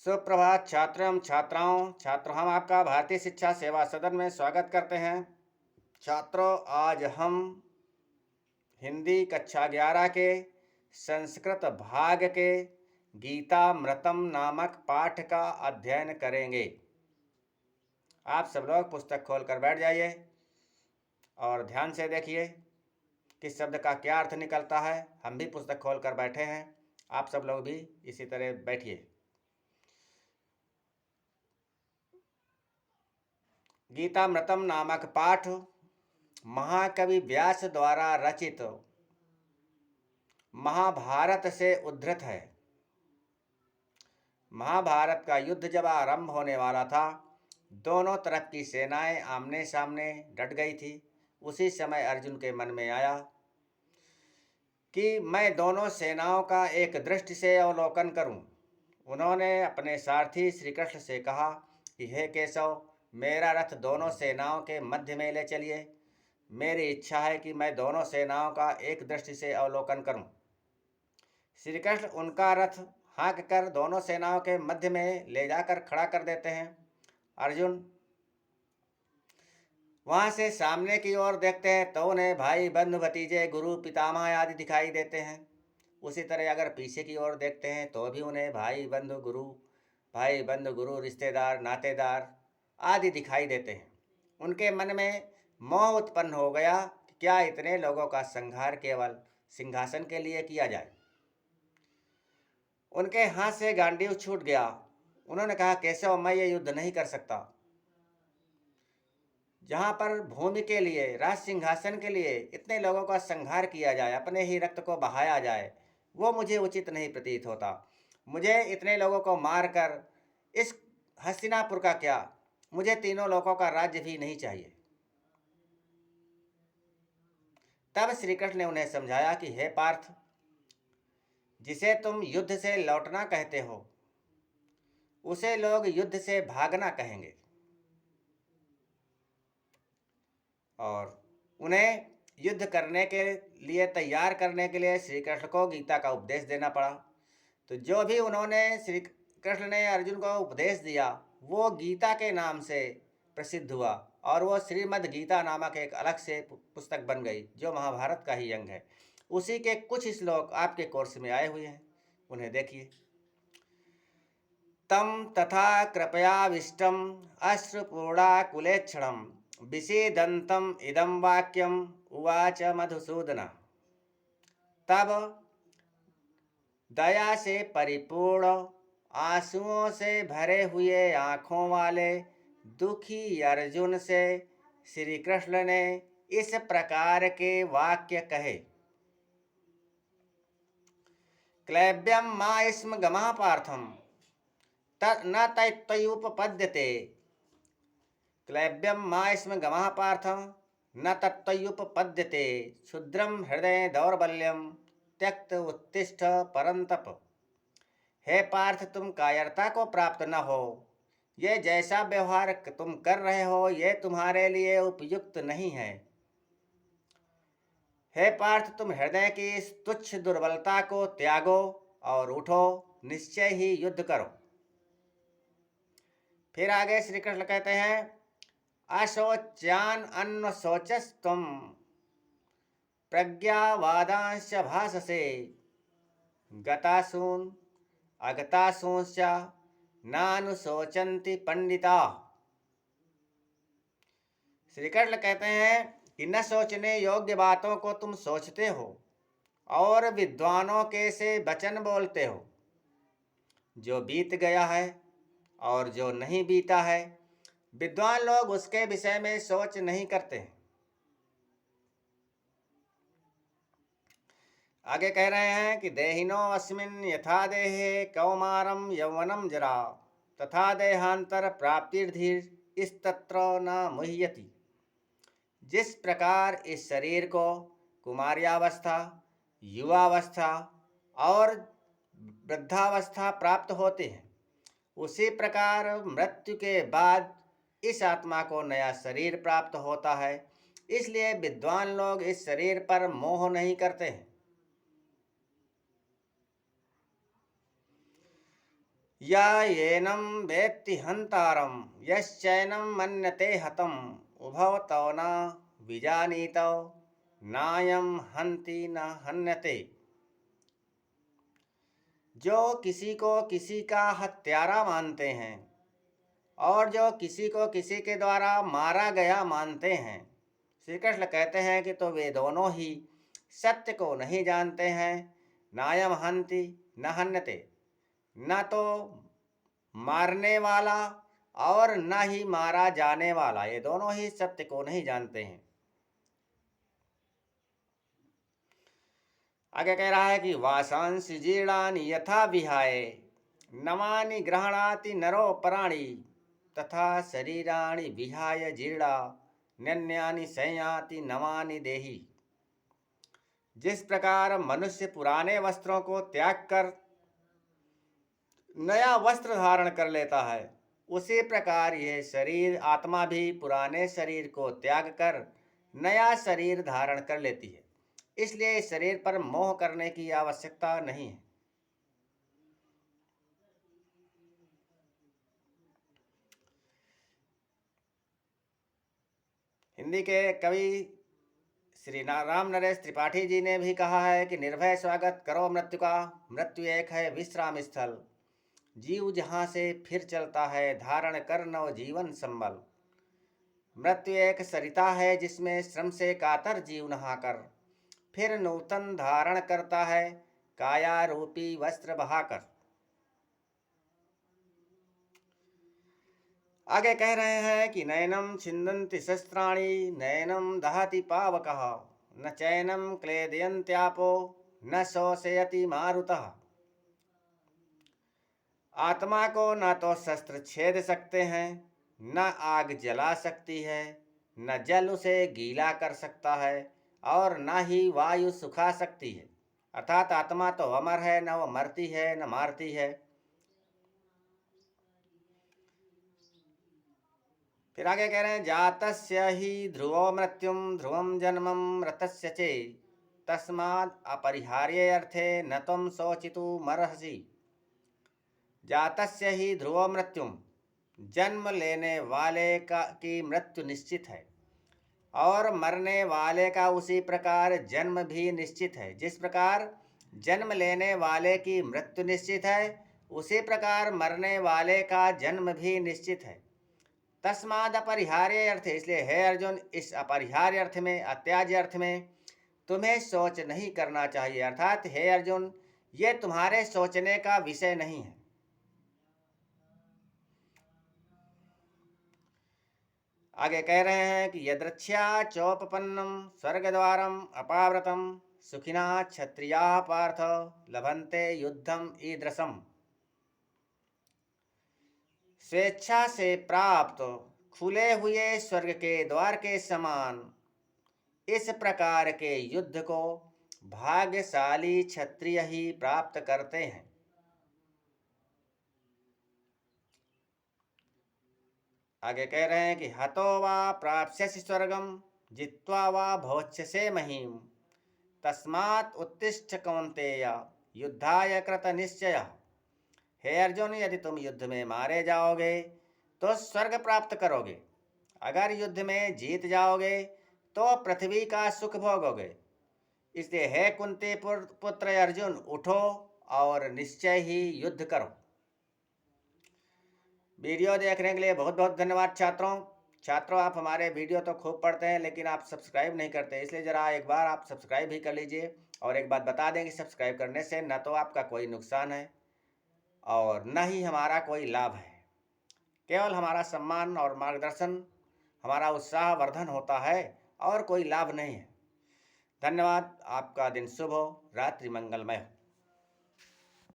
सुप्रभात छात्र एवं छात्राओं छात्रों, हम आपका भारतीय शिक्षा सेवा सदन में स्वागत करते हैं। छात्रों, आज हम हिंदी कक्षा 11 के संस्कृत भाग के गीतामृतम नामक पाठ का अध्ययन करेंगे। आप सब लोग पुस्तक खोलकर बैठ जाइए और ध्यान से देखिए किस शब्द का क्या अर्थ निकलता है। हम भी पुस्तक खोलकर बैठे हैं, आप सब लोग भी इसी तरह बैठिए। गीतामृतम नामक पाठ महाकवि व्यास द्वारा रचित महाभारत से उद्धृत है। महाभारत का युद्ध जब आरंभ होने वाला था, दोनों तरफ की सेनाएं आमने सामने डट गई थी। उसी समय अर्जुन के मन में आया कि मैं दोनों सेनाओं का एक दृष्टि से अवलोकन करूं। उन्होंने अपने सारथी श्री कृष्ण से कहा कि हे केशव, मेरा रथ दोनों सेनाओं के मध्य में ले चलिए। मेरी इच्छा है कि मैं दोनों सेनाओं का एक दृष्टि से अवलोकन करूं। श्री कृष्ण उनका रथ हाँक कर दोनों सेनाओं के मध्य में ले जाकर खड़ा कर देते हैं। अर्जुन वहां से सामने की ओर देखते हैं तो उन्हें भाई बंधु भतीजे गुरु पितामह आदि दिखाई देते हैं। उसी तरह अगर पीछे की ओर देखते हैं तो भी उन्हें भाई बंधु गुरु रिश्तेदार नातेदार आदि दिखाई देते हैं। उनके मन में मोह उत्पन्न हो गया कि क्या इतने लोगों का संहार केवल सिंहासन के लिए किया जाए। उनके हाथ से गांडीव छूट गया। उन्होंने कहा, केशव, मैं ये युद्ध नहीं कर सकता। जहाँ पर भूमि के लिए, राज सिंहासन के लिए इतने लोगों का संहार किया जाए, अपने ही रक्त को बहाया जाए, वो मुझे उचित नहीं प्रतीत होता। मुझे इतने लोगों को मारकर इस हस्तिनापुर का क्या, मुझे तीनों लोगों का राज्य भी नहीं चाहिए। तब श्री कृष्ण ने उन्हें समझाया कि हे पार्थ, जिसे तुम युद्ध से लौटना कहते हो उसे लोग युद्ध से भागना कहेंगे। और उन्हें युद्ध करने के लिए तैयार करने के लिए श्री कृष्ण को गीता का उपदेश देना पड़ा। तो जो भी उन्होंने श्री कृष्ण ने अर्जुन को उपदेश दिया वो गीता के नाम से प्रसिद्ध हुआ और वो श्रीमद् गीता नामक एक अलग से पुस्तक बन गई जो महाभारत का ही अंग है। उसी के कुछ श्लोक आपके कोर्स में आए हुए हैं, उन्हें देखिए। तम तथा कृपयाविष्टम अश्रुपूर्णाकुलेक्षणम विषेदंतम इदं वाक्यम उवाच मधुसूदन। तब दया से परिपूर्ण, आंसुओं से भरे हुए आँखों वाले दुखी अर्जुन से श्री कृष्ण ने इस प्रकार के वाक्य कहे। क्लैब्यम मा स्म गमः पार्थम न तत्त्वयुपपद्यते। क्लैब्यम मा स्म गमः पार्थम न तत्त्वयुपपद्यते। क्षुद्रम हृदय दौर्बल्यम त्यक्त उत्तिष्ठ परंतप। हे पार्थ, तुम कायरता को प्राप्त न हो। ये जैसा व्यवहार तुम कर रहे हो ये तुम्हारे लिए उपयुक्त नहीं है। हे पार्थ, तुम हृदय की इस तुच्छ दुर्बलता को त्यागो और उठो, निश्चय ही युद्ध करो। फिर आगे श्री कृष्ण कहते हैं, अशोच्यान अन्न शोचस्तुम प्रज्ञावादांश भाषसे गतासून अगतासूंश्च नानुशोचन्ति पंडिता। श्री कृष्ण कहते हैं कि न सोचने योग्य बातों को तुम सोचते हो और विद्वानों के से वचन बोलते हो। जो बीत गया है और जो नहीं बीता है, विद्वान लोग उसके विषय में सोच नहीं करते हैं। आगे कह रहे हैं कि देहिनो अस्मिन् यथा देहे कौमारम यौवनम जरा तथा देहांतर प्राप्तिर्धीर इस्तत्र न मुह्यति। जिस प्रकार इस शरीर को कुमार्यावस्था, युवावस्था और वृद्धावस्था प्राप्त होते हैं, उसी प्रकार मृत्यु के बाद इस आत्मा को नया शरीर प्राप्त होता है। इसलिए विद्वान लोग इस शरीर पर मोह नहीं करते हैं। या येनं वेत्ति हन्तारं यश्चैनं मन्यते हतम् उभौ तौ न विजानीतौ नायं हन्ति न हन्यते। जो किसी को किसी का हत्यारा मानते हैं और जो किसी को किसी के द्वारा मारा गया मानते हैं, श्री कृष्ण कहते हैं कि तो वे दोनों ही सत्य को नहीं जानते हैं। नायम हन्ति न हन्यते, न तो मारने वाला और न ही मारा जाने वाला, ये दोनों ही सत्य को नहीं जानते हैं। आगे कह रहा है कि वासांसि जीर्णानि यथा विहाय नवानि गृह्णाति नरो पराणि तथा शरीराणि विहाय जीर्णा नन्यानि संयाति नवानि देहि। जिस प्रकार मनुष्य पुराने वस्त्रों को त्याग कर नया वस्त्र धारण कर लेता है, उसी प्रकार यह शरीर आत्मा भी पुराने शरीर को त्याग कर नया शरीर धारण कर लेती है। इसलिए इस शरीर पर मोह करने की आवश्यकता नहीं है। हिंदी के कवि श्री राम नरेश त्रिपाठी जी ने भी कहा है कि निर्भय स्वागत करो मृत्यु का, मृत्यु एक है विश्राम स्थल, जीव जहाँ से फिर चलता है धारण कर नव जीवन संबल। मृत्यु एक सरिता है जिसमें श्रम से कातर जीव नहाकर फिर नूतन धारण करता है काया रूपी वस्त्र बहाकर। आगे कह रहे हैं कि नैनम छिन्दन्ति शस्त्राणि नैनम दहति पावकः न चैनम क्लेदयन्त्यापो न शोषयति मारुतः। आत्मा को न तो शस्त्र छेद सकते हैं, न आग जला सकती है, न जल उसे गीला कर सकता है और न ही वायु सुखा सकती है। अर्थात आत्मा तो अमर है, न वो मरती है न मारती है। फिर आगे कह रहे हैं जातस्य ही ध्रुवो मृत्युम ध्रुवम जन्मम मृतस्य चे तस्माद् अपरिहार्ये अर्थे न त्वं शोचितुमर्हसि। जातस्य ही ध्रुवो मृत्युम, जन्म लेने वाले की मृत्यु निश्चित है और मरने वाले का उसी प्रकार जन्म भी निश्चित है। जिस प्रकार जन्म लेने वाले की मृत्यु निश्चित है, उसी प्रकार मरने वाले का जन्म भी निश्चित है। तस्माद अपरिहार्य अर्थ, इसलिए हे अर्जुन इस अपरिहार्य अर्थ में, अत्याज्य अर्थ में तुम्हें सोच नहीं करना चाहिए। अर्थात हे अर्जुन, ये तुम्हारे सोचने का विषय नहीं है। आगे कह रहे हैं कि यदृच्छया चोपपन्नम स्वर्गद्वारम अपावृतम सुखिना क्षत्रिया पार्थ लभन्ते युद्धम ईदृशम। स्वेच्छा से प्राप्त खुले हुए स्वर्ग के द्वार के समान इस प्रकार के युद्ध को भाग्यशाली क्षत्रिय ही प्राप्त करते हैं। आगे कह रहे हैं कि हतो वा प्राप्स्यसि स्वर्गम जित्वा वा भोक्ष्यसे महीम तस्मात् उत्तिष्ठ कौन्तेय युद्धाय कृत निश्चयः। हे अर्जुन, यदि तुम युद्ध में मारे जाओगे तो स्वर्ग प्राप्त करोगे, अगर युद्ध में जीत जाओगे तो पृथ्वी का सुख भोगोगे। इसलिए हे कुंती पुत्र अर्जुन, उठो और निश्चय ही युद्ध करो। वीडियो देखने के लिए बहुत बहुत धन्यवाद छात्रों, आप हमारे वीडियो तो खूब पढ़ते हैं लेकिन आप सब्सक्राइब नहीं करते, इसलिए ज़रा एक बार आप सब्सक्राइब भी कर लीजिए। और एक बात बता दें कि सब्सक्राइब करने से न तो आपका कोई नुकसान है और न ही हमारा कोई लाभ है, केवल हमारा सम्मान और मार्गदर्शन, हमारा उत्साह वर्धन होता है और कोई लाभ नहीं है। धन्यवाद। आपका दिन शुभ हो, रात्रि मंगलमय हो।